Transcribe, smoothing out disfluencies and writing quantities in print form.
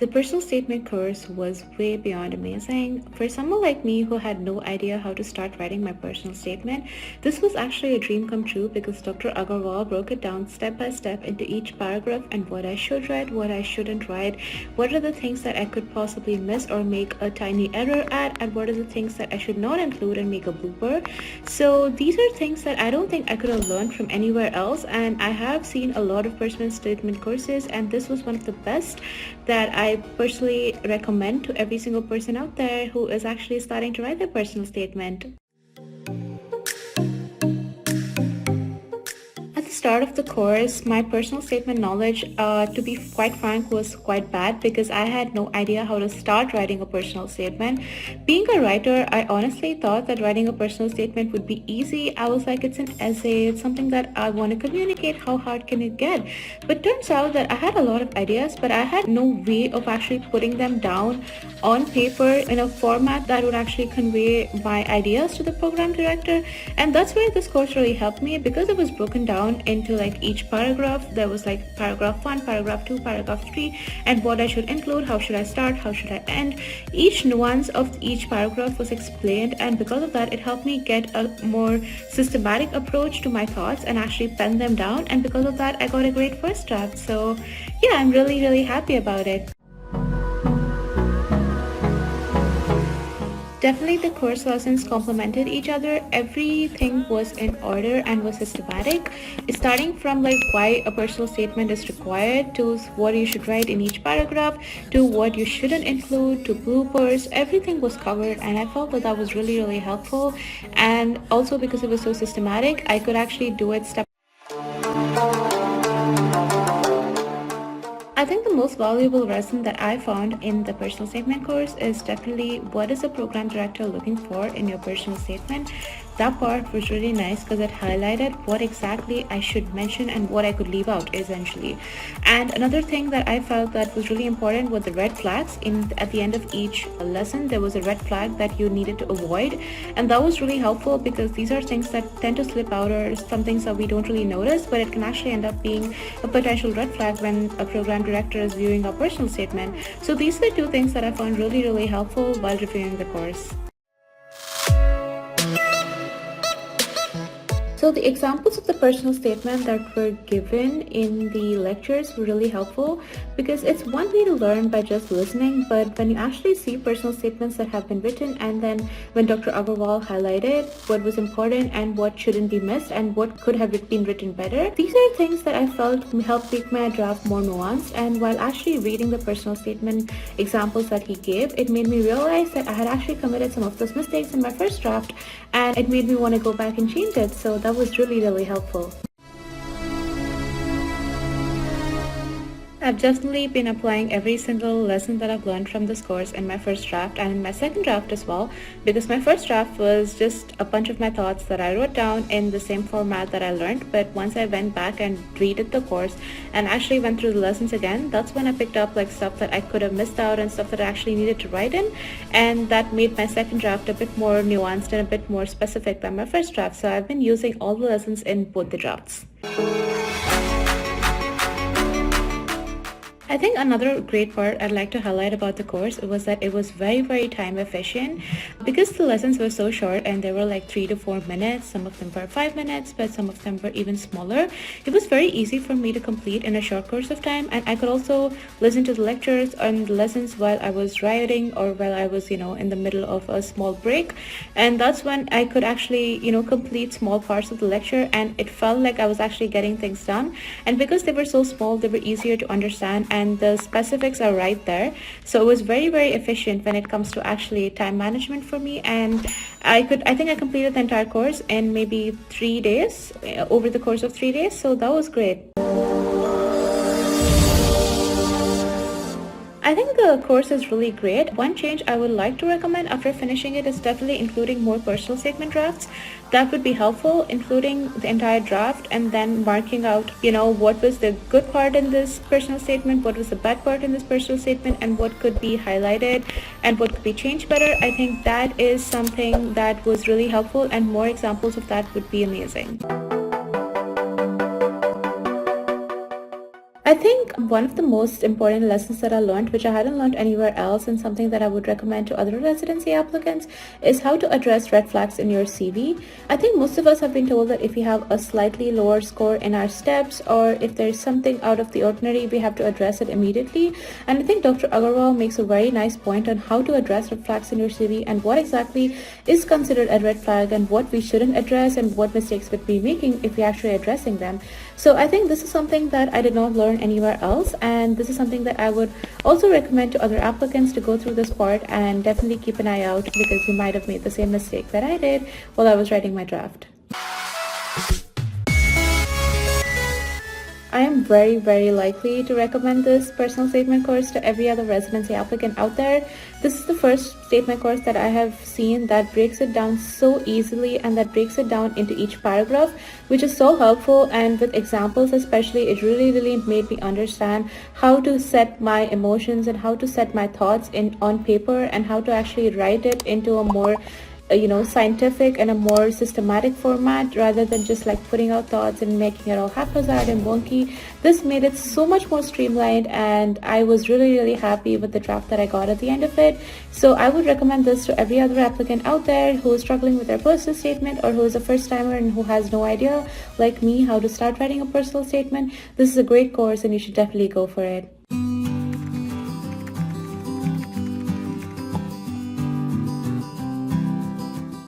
The personal statement course was way beyond amazing. For someone like me who had no idea how to start writing my personal statement, this was actually a dream come true because Dr. Agrawal broke it down step by step into each paragraph and what I should write, what I shouldn't write, what are the things that I could possibly miss or make a tiny error at, and what are the things that I should not include and make a blooper. So these are things that I don't think I could have learned from anywhere else, and I have seen a lot of personal statement courses, and this was one of the best that I personally recommend to every single person out there who is actually starting to write their personal statement. At the start of the course, my personal statement knowledge, to be quite frank, was quite bad because I had no idea how to start writing a personal statement. Being a writer, I honestly thought that writing a personal statement would be easy. I was like, it's an essay, it's something that I want to communicate, how hard can it get? But turns out that I had a lot of ideas, but I had no way of actually putting them down on paper in a format that would actually convey my ideas to the program director. And that's where this course really helped me because it was broken down into like each paragraph. There was like paragraph 1, paragraph 2, paragraph 3, and what I should include, how should I start, how should I end. Each nuance of each paragraph was explained, and because of that it helped me get a more systematic approach to my thoughts and actually pen them down, and because of that I got a great first draft. So yeah, I'm really happy about it. Definitely the course lessons complemented each other. Everything was in order and was systematic, starting from like why a personal statement is required, to what you should write in each paragraph, to what you shouldn't include, to bloopers. Everything was covered, and I felt that was really helpful. And also because it was so systematic, I could actually do it step. I think the most valuable lesson that I found in the personal statement course is definitely what is a program director looking for in your personal statement. That part was really nice because it highlighted what exactly I should mention and what I could leave out essentially. And another thing that I felt that was really important were the red flags. At the end of each lesson there was a red flag that you needed to avoid, and that was really helpful because these are things that tend to slip out or some things that we don't really notice, but it can actually end up being a potential red flag when a program director is viewing a personal statement. So these are two things that I found really helpful while reviewing the course. So the examples of the personal statement that were given in the lectures were really helpful because it's one way to learn by just listening, but when you actually see personal statements that have been written, and then when Dr. Agrawal highlighted what was important and what shouldn't be missed and what could have been written better, these are things that I felt helped make my draft more nuanced. And while actually reading the personal statement examples that he gave, it made me realize that I had actually committed some of those mistakes in my first draft, and it made me want to go back and change it. So that was really helpful. I've definitely been applying every single lesson that I've learned from this course in my first draft and in my second draft as well, because my first draft was just a bunch of my thoughts that I wrote down in the same format that I learned. But once I went back and redid the course and actually went through the lessons again, that's when I picked up like stuff that I could have missed out and stuff that I actually needed to write in, and that made my second draft a bit more nuanced and a bit more specific than my first draft. So I've been using all the lessons in both the drafts. I think another great part I'd like to highlight about the course was that it was very time efficient because the lessons were so short and they were like 3 to 4 minutes. Some of them were 5 minutes, but some of them were even smaller. It was very easy for me to complete in a short course of time, and I could also listen to the lectures and the lessons while I was writing or while I was, in the middle of a small break. And that's when I could actually, complete small parts of the lecture, and it felt like I was actually getting things done. And because they were so small, they were easier to understand, and the specifics are right there. So it was very efficient when it comes to actually time management for me, and I think I completed the entire course in maybe 3 days, over the course of 3 days. So that was great. I think the course is really great. One change I would like to recommend after finishing it is definitely including more personal statement drafts. That would be helpful, including the entire draft and then marking out, what was the good part in this personal statement, what was the bad part in this personal statement, and what could be highlighted and what could be changed better. I think that is something that was really helpful, and more examples of that would be amazing. I think one of the most important lessons that I learned, which I hadn't learned anywhere else, and something that I would recommend to other residency applicants, is how to address red flags in your CV. I think most of us have been told that if we have a slightly lower score in our steps, or if there's something out of the ordinary, we have to address it immediately. And I think Dr. Agrawal makes a very nice point on how to address red flags in your CV and what exactly is considered a red flag and what we shouldn't address and what mistakes we'd be making if we're actually addressing them. So I think this is something that I did not learn anywhere else, and this is something that I would also recommend to other applicants to go through this part and definitely keep an eye out, because you might have made the same mistake that I did while I was writing my draft. I am very, very likely to recommend this personal statement course to every other residency applicant out there. This is the first statement course that I have seen that breaks it down so easily and that breaks it down into each paragraph, which is so helpful. And with examples especially, it really made me understand how to set my emotions and how to set my thoughts on paper, and how to actually write it into a more scientific and a more systematic format, rather than just like putting out thoughts and making it all haphazard and wonky. This made it so much more streamlined, and I was really happy with the draft that I got at the end of it. So I would recommend this to every other applicant out there who is struggling with their personal statement, or who is a first timer and who has no idea, like me, how to start writing a personal statement. This is a great course and you should definitely go for it.